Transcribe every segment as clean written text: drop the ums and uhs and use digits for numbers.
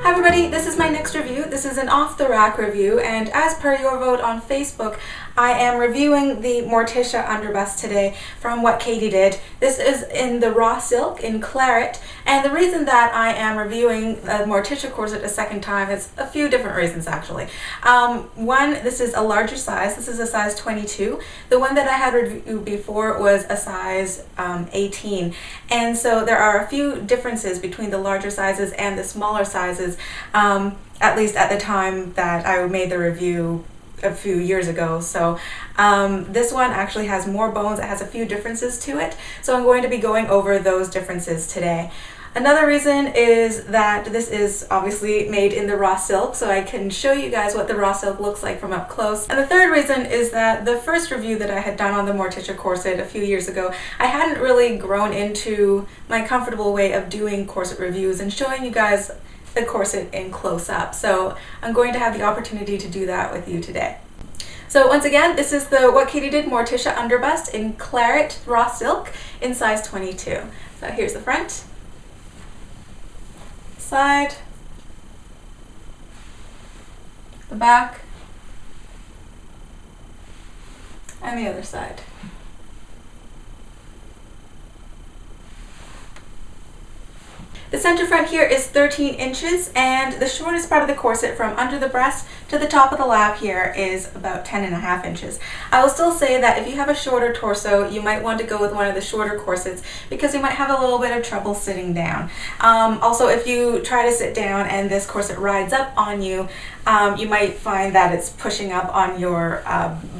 Hi everybody, this is my next review. This is an off-the-rack review, and as per your vote on Facebook, I am reviewing the Morticia underbust today from WKD did. This is in the raw silk in claret, and the reason that I am reviewing the Morticia corset a second time is a few different reasons actually. One, this is a larger size. This is a size 22. The one that I had reviewed before was a size 18, and so there are a few differences between the larger sizes and the smaller sizes, at least at the time that I made the review a few years ago. So this one actually has more bones. It has a few differences to it, so I'm going to be going over those differences today. Another reason is that this is obviously made in the raw silk, so I can show you guys what the raw silk looks like from up close. And the third reason is that the first review that I had done on the Morticia corset a few years ago, I hadn't really grown into my comfortable way of doing corset reviews and showing you guys the corset in close up. So I'm going to have the opportunity to do that with you today. So once again, this is the WKD did Morticia underbust in claret raw silk in size 22. So here's the front, side, the back, and the other side. The center front here is 13 inches, and the shortest part of the corset from under the breast to the top of the lap here is about 10.5 inches. I will still say that if you have a shorter torso, you might want to go with one of the shorter corsets because you might have a little bit of trouble sitting down. Also, if you try to sit down and this corset rides up on you, you might find that it's pushing up on your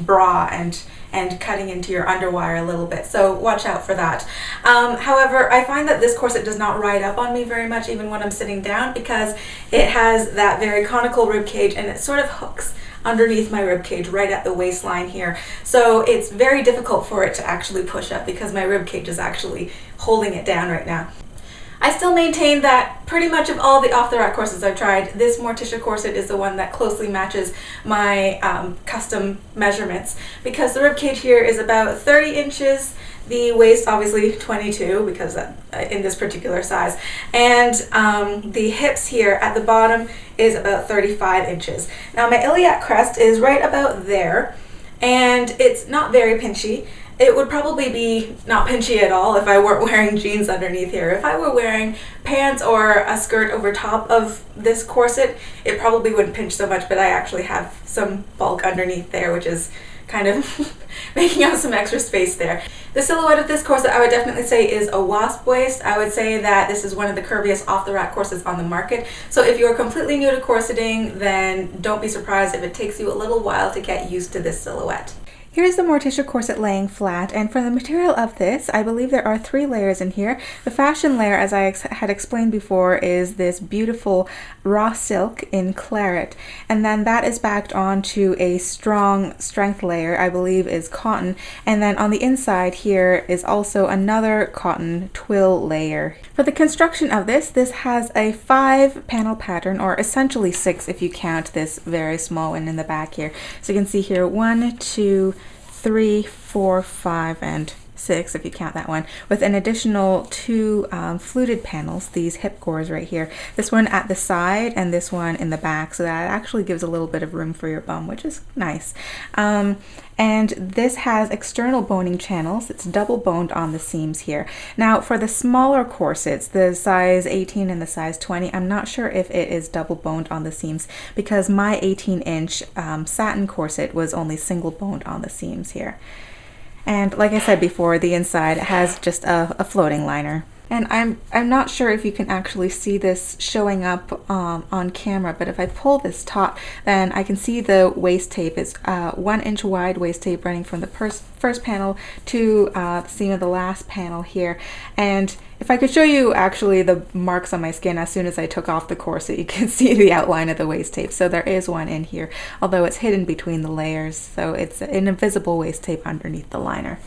bra and cutting into your underwire a little bit, so watch out for that. However, I find that this corset does not ride up on me very much even when I'm sitting down because it has that very conical rib cage and it sort of hooks underneath my rib cage right at the waistline here, so it's very difficult for it to actually push up because my rib cage is actually holding it down right now. I still maintain that pretty much of all the off-the-rack corsets I've tried, this Morticia corset is the one that closely matches my custom measurements because the rib cage here is about 30 inches, the waist obviously 22 because in this particular size, and the hips here at the bottom is about 35 inches. Now my iliac crest is right about there, and it's not very pinchy. It would probably be not pinchy at all if I weren't wearing jeans underneath here. If I were wearing pants or a skirt over top of this corset, it probably wouldn't pinch so much, but I actually have some bulk underneath there, which is kind of making up some extra space there. The silhouette of this corset I would definitely say is a wasp waist. I would say that this is one of the curviest off-the-rack corsets on the market. So if you're completely new to corseting, then don't be surprised if it takes you a little while to get used to this silhouette. Here's the Morticia corset laying flat, and for the material of this, I believe there are 3 layers in here. The fashion layer, as I had explained before, is this beautiful raw silk in claret, and then that is backed onto a strong strength layer, I believe is cotton, and then on the inside here is also another cotton twill layer. For the construction of this has a 5-panel pattern, or essentially 6 if you count this very small one in the back here. So you can see here 1, 2, 3, 4, 5, and 6 if you count that one, with an additional 2 fluted panels, these hip gores right here. This one at the side and this one in the back, so that actually gives a little bit of room for your bum, which is nice. And this has external boning channels. It's double boned on the seams here. Now for the smaller corsets, the size 18 and the size 20, I'm not sure if it is double boned on the seams because my 18-inch satin corset was only single boned on the seams here. And like I said before, the inside has just a floating liner. And I'm not sure if you can actually see this showing up on camera, but if I pull this taut, then I can see the waist tape. It's 1 inch wide waist tape running from the first panel to the seam of the last panel here. And if I could show you actually the marks on my skin as soon as I took off the corset, you can see the outline of the waist tape. So there is one in here, although it's hidden between the layers. So it's an invisible waist tape underneath the liner.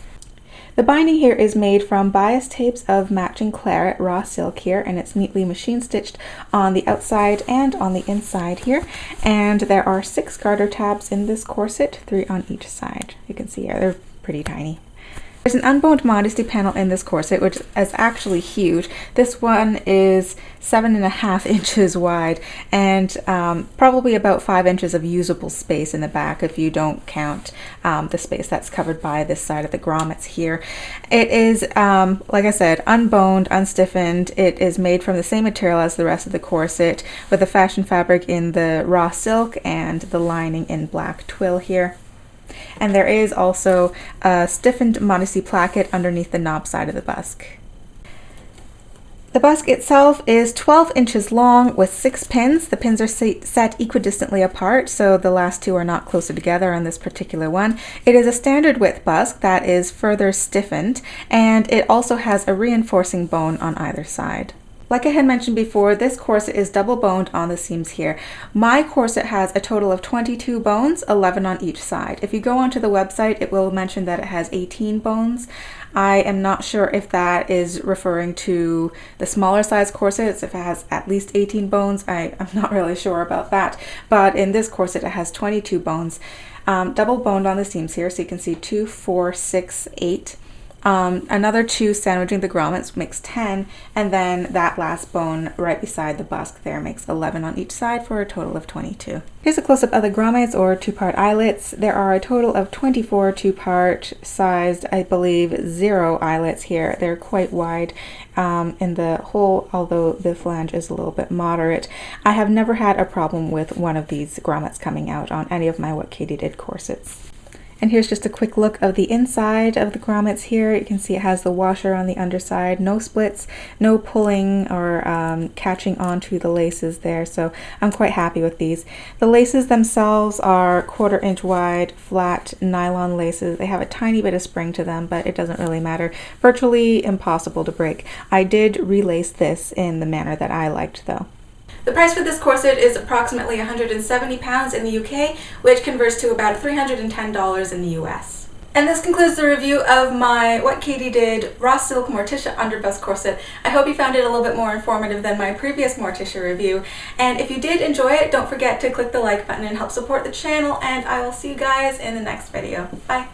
The binding here is made from bias tapes of matching claret raw silk here, and it's neatly machine stitched on the outside and on the inside here. And there are 6 garter tabs in this corset, 3 on each side. You can see here, they're pretty tiny. There's an unboned Modesty panel in this corset, which is actually huge. This one is 7.5 inches wide and probably about 5 inches of usable space in the back if you don't count the space that's covered by this side of the grommets here. It is, like I said, unboned, unstiffened. It is made from the same material as the rest of the corset, with the fashion fabric in the raw silk and the lining in black twill here. And there is also a stiffened Modesty placket underneath the knob side of the busk. The busk itself is 12 inches long with 6 pins. The pins are set equidistantly apart, so the last two are not closer together on this particular one. It is a standard width busk that is further stiffened, and it also has a reinforcing bone on either side. Like I had mentioned before, this corset is double boned on the seams here. My corset has a total of 22 bones, 11 on each side. If you go onto the website, it will mention that it has 18 bones. I am not sure if that is referring to the smaller size corsets, if it has at least 18 bones. I'm not really sure about that. But in this corset, it has 22 bones. Double boned on the seams here, so you can see 2, 4, 6, 8. Another 2 sandwiching the grommets makes 10, and then that last bone right beside the busk there makes 11 on each side for a total of 22. Here's a close-up of the grommets, or 2-part eyelets. There are a total of 24 2-part sized, I believe, 0 eyelets here. They're quite wide in the whole, although the flange is a little bit moderate. I have never had a problem with one of these grommets coming out on any of my WKD did corsets. And here's just a quick look of the inside of the grommets here. You can see it has the washer on the underside, no splits, no pulling or catching onto the laces there, so I'm quite happy with these. The laces themselves are 1/4 inch wide, flat nylon laces. They have a tiny bit of spring to them, but it doesn't really matter. Virtually impossible to break. I did relace this in the manner that I liked though. The price for this corset is approximately £170 in the UK, which converts to about $310 in the US. And this concludes the review of my What Katie Did Raw Silk Morticia Underbust Corset. I hope you found it a little bit more informative than my previous Morticia review. And if you did enjoy it, don't forget to click the like button and help support the channel, and I will see you guys in the next video. Bye!